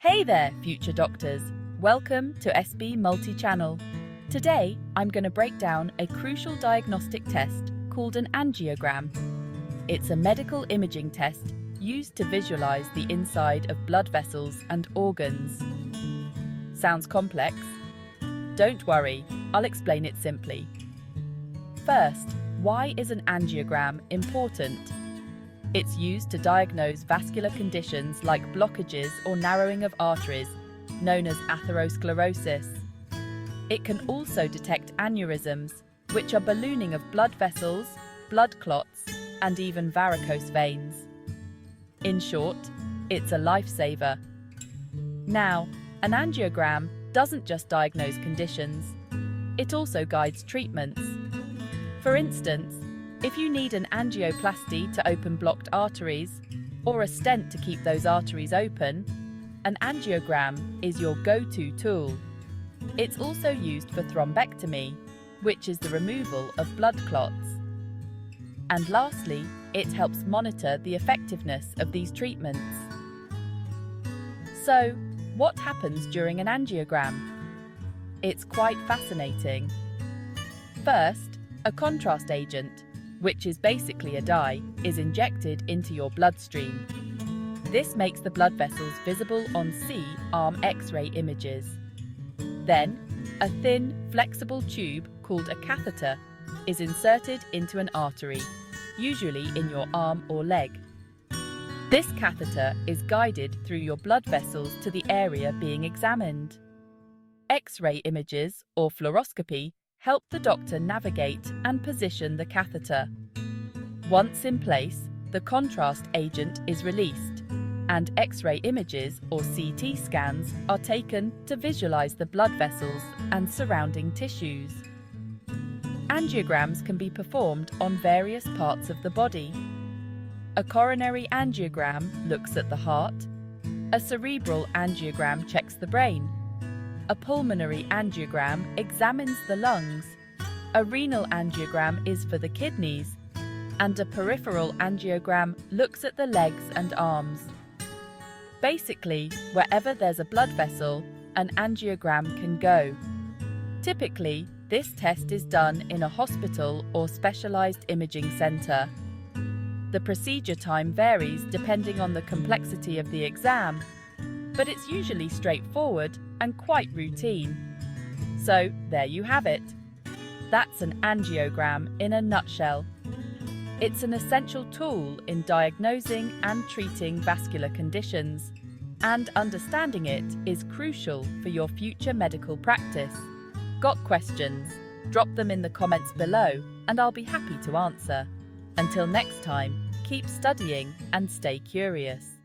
Hey there, future doctors. Welcome to SB Multi-Channel. Today, I'm going to break down a crucial diagnostic test called an angiogram. It's a medical imaging test used to visualize the inside of blood vessels and organs. Sounds complex? Don't worry, I'll explain it simply. First, why is an angiogram important? It's used to diagnose vascular conditions like blockages or narrowing of arteries, known as atherosclerosis. It can also detect aneurysms, which are ballooning of blood vessels, blood clots, and even varicose veins. In short, it's a lifesaver. Now, an angiogram doesn't just diagnose conditions, it also guides treatments. For instance, if you need an angioplasty to open blocked arteries, or a stent to keep those arteries open, an angiogram is your go-to tool. It's also used for thrombectomy, which is the removal of blood clots. And lastly, it helps monitor the effectiveness of these treatments. So, what happens during an angiogram? It's quite fascinating. First, a contrast agent, which is basically a dye, is injected into your bloodstream. This makes the blood vessels visible on C-arm X-ray images. Then, a thin, flexible tube called a catheter is inserted into an artery, usually in your arm or leg. This catheter is guided through your blood vessels to the area being examined. X-ray images, or fluoroscopy, help the doctor navigate and position the catheter. Once in place, the contrast agent is released, and X-ray images or CT scans are taken to visualize the blood vessels and surrounding tissues. Angiograms can be performed on various parts of the body. A coronary angiogram looks at the heart, a cerebral angiogram checks the brain, a pulmonary angiogram examines the lungs, a renal angiogram is for the kidneys, and a peripheral angiogram looks at the legs and arms. Basically, wherever there's a blood vessel, an angiogram can go. Typically, this test is done in a hospital or specialized imaging center. The procedure time varies depending on the complexity of the exam, but it's usually straightforward and quite routine. So there you have it. That's an angiogram in a nutshell. It's an essential tool in diagnosing and treating vascular conditions, and understanding it is crucial for your future medical practice. Got questions? Drop them in the comments below and I'll be happy to answer. Until next time, keep studying and stay curious.